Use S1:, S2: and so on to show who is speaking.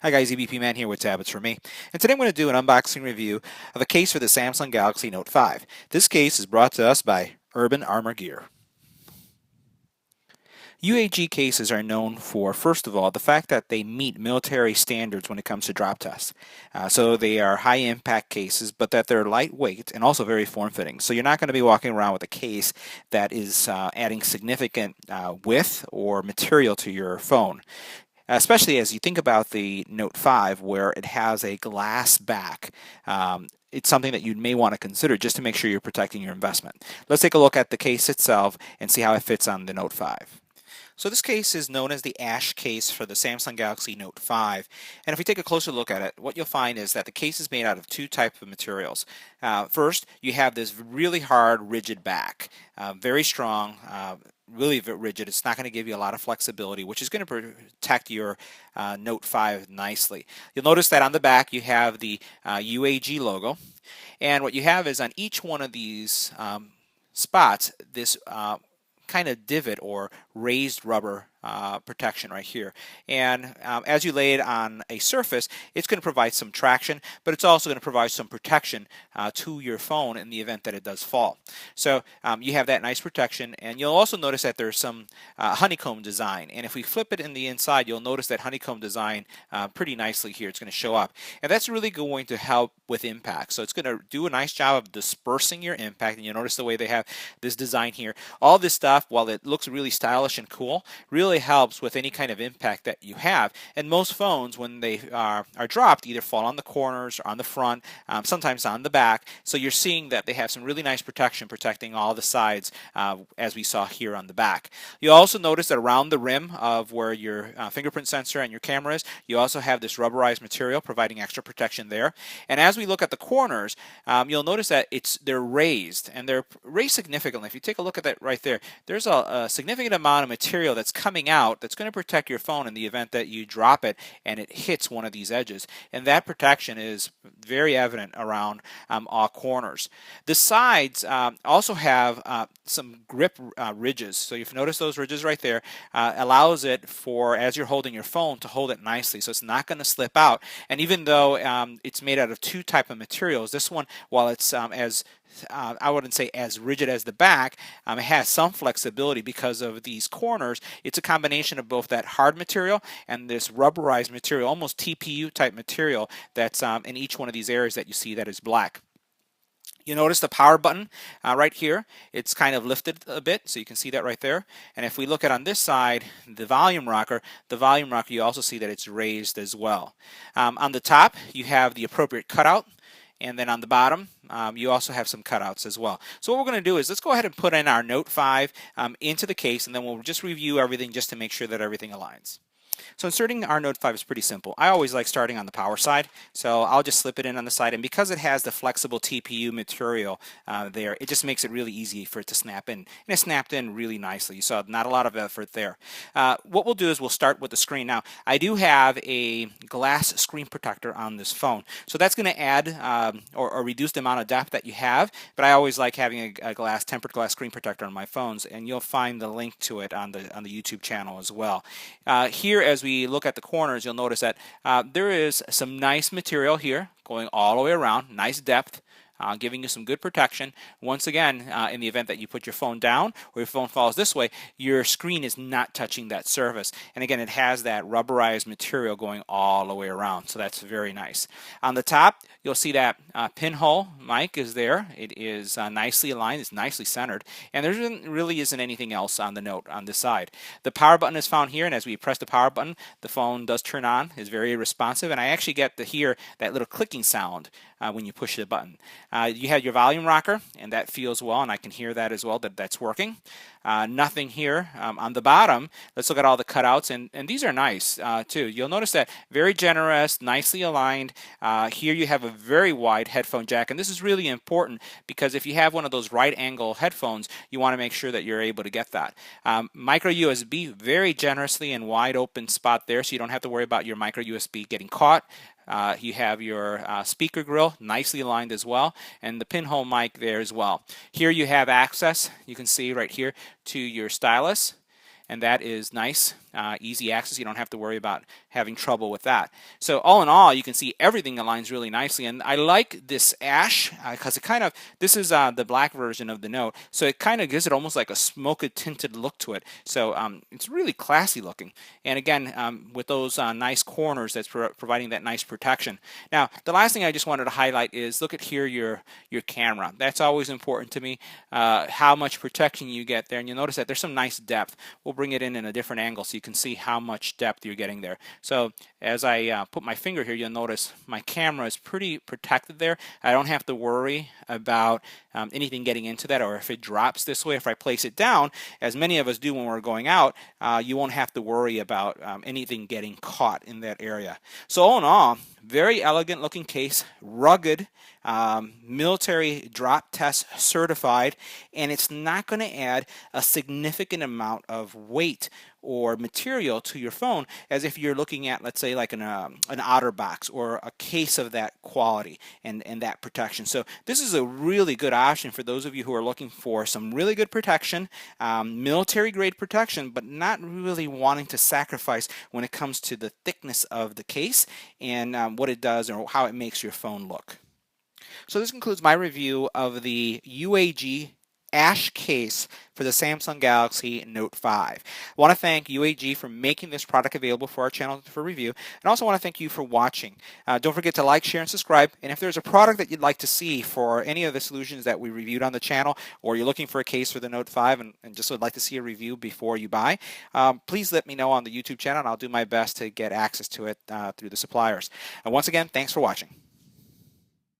S1: Hi guys, EBPMAN here with Tablets for Me, and today I'm going to do an unboxing review of a case for the Samsung Galaxy Note 5. This case is brought to us by Urban Armor Gear. UAG cases are known for, first of all, the fact that they meet military standards when it comes to drop tests. So they are high impact cases, but that they're lightweight and also very form fitting. So you're not going to be walking around with a case that is adding significant width or material to your phone. Especially as you think about the Note 5, where it has a glass back. It's something that you may want to consider just to make sure you're protecting your investment. Let's take a look at the case itself and see how it fits on the Note 5. So this case is known as the Ash case for the Samsung Galaxy Note 5. And if we take a closer look at it, what you'll find is that the case is made out of two types of materials. First, you have this really hard, rigid back, very strong, really rigid. It's not going to give you a lot of flexibility, which is going to protect your Note 5 nicely. You'll notice that on the back you have the UAG logo, and what you have is on each one of these spots this kind of divot or raised rubber protection right here. And as you lay it on a surface, it's going to provide some traction, but it's also going to provide some protection to your phone in the event that it does fall. So you have that nice protection, and you'll also notice that there's some honeycomb design. And if we flip it in the inside, you'll notice that honeycomb design pretty nicely here. It's going to show up, and that's really going to help with impact. So it's going to do a nice job of dispersing your impact, and you'll notice the way they have this design here. All this stuff, while it looks really stylish and cool, really helps with any kind of impact that you have. And most phones, when they are dropped, either fall on the corners or on the front, sometimes on the back. So you're seeing that they have some really nice protection protecting all the sides, as we saw here on the back. You'll also notice that around the rim of where your fingerprint sensor and your camera is, you also have this rubberized material providing extra protection there. And as we look at the corners, you'll notice that they're raised, and they're raised significantly. If you take a look at that right there, there's a significant amount of material that's coming out that's going to protect your phone in the event that you drop it and it hits one of these edges. And that protection is very evident around all corners. The sides also have some grip ridges. So you've noticed those ridges right there, allows it for, as you're holding your phone, to hold it nicely so it's not going to slip out. And even though it's made out of two type of materials, this one, while it's I wouldn't say as rigid as the back, it has some flexibility because of these corners. It's a combination of both that hard material and this rubberized material, almost TPU type material that's in each one of these areas that you see that is black. You notice the power button right here. It's kind of lifted a bit, so you can see that right there. And if we look at on this side, the volume rocker, you also see that it's raised as well. On the top, you have the appropriate cutout. And then on the bottom, you also have some cutouts as well. So what we're going to do is let's go ahead and put in our Note 5 into the case, and then we'll just review everything just to make sure that everything aligns. So inserting our Note 5 is pretty simple. I always like starting on the power side, so I'll just slip it in on the side, and because it has the flexible TPU material there, it just makes it really easy for it to snap in, and it snapped in really nicely. You saw not a lot of effort there. What we'll do is we'll start with the screen. Now, I do have a glass screen protector on this phone, so that's going to add or reduce the amount of depth that you have, but I always like having a tempered glass screen protector on my phones, and you'll find the link to it on the YouTube channel as well. Here, as we look at the corners, you'll notice that there is some nice material here going all the way around, nice depth, giving you some good protection. Once again, in the event that you put your phone down or your phone falls this way, your screen is not touching that surface. And again, it has that rubberized material going all the way around, so that's very nice. On the top, you'll see that pinhole mic is there. It is nicely aligned, it's nicely centered, and there really isn't anything else on the Note on this side. The power button is found here, and as we press the power button, the phone does turn on. It's very responsive, and I actually get to hear that little clicking sound when you push the button. You have your volume rocker, and that feels well, and I can hear that as well, that's working. Nothing here on the bottom. Let's look at all the cutouts, and these are nice too. You'll notice that very generous, nicely aligned. Here you have a very wide headphone jack, and this is really important because if you have one of those right angle headphones, you want to make sure that you're able to get that. Micro USB, very generously and wide open spot there, so you don't have to worry about your micro USB getting caught. You have your speaker grill nicely aligned as well, and the pinhole mic there as well. Here you have access, you can see right here, to your stylus, and that is nice, easy access. You don't have to worry about having trouble with that. So all in all, you can see everything aligns really nicely, and I like this ash because it kind of, this is the black version of the Note, so it kind of gives it almost like a smoky tinted look to it. So it's really classy looking, and again with those nice corners, that's providing that nice protection. Now the last thing I just wanted to highlight is, look at here, your camera. That's always important to me, how much protection you get there, and you'll notice that there's some nice depth. We'll bring it in a different angle so you can see how much depth you're getting there. So as I put my finger here, you'll notice my camera is pretty protected there. I don't have to worry about anything getting into that, or if it drops this way, if I place it down, as many of us do when we're going out, you won't have to worry about anything getting caught in that area. So all in all, very elegant looking case, rugged, military drop test certified, and it's not going to add a significant amount of weight or material to your phone as if you're looking at, let's say, like an OtterBox or a case of that quality and that protection. So this is a really good option for those of you who are looking for some really good protection, military grade protection, but not really wanting to sacrifice when it comes to the thickness of the case and what it does or how it makes your phone look. So this concludes my review of the UAG ash case for the Samsung Galaxy Note 5. I want to thank UAG for making this product available for our channel for review, and also want to thank you for watching. Don't forget to like, share, and subscribe, and if there's a product that you'd like to see for any of the solutions that we reviewed on the channel, or you're looking for a case for the Note 5 and just would like to see a review before you buy, please let me know on the YouTube channel, and I'll do my best to get access to it through the suppliers. And once again, thanks for watching.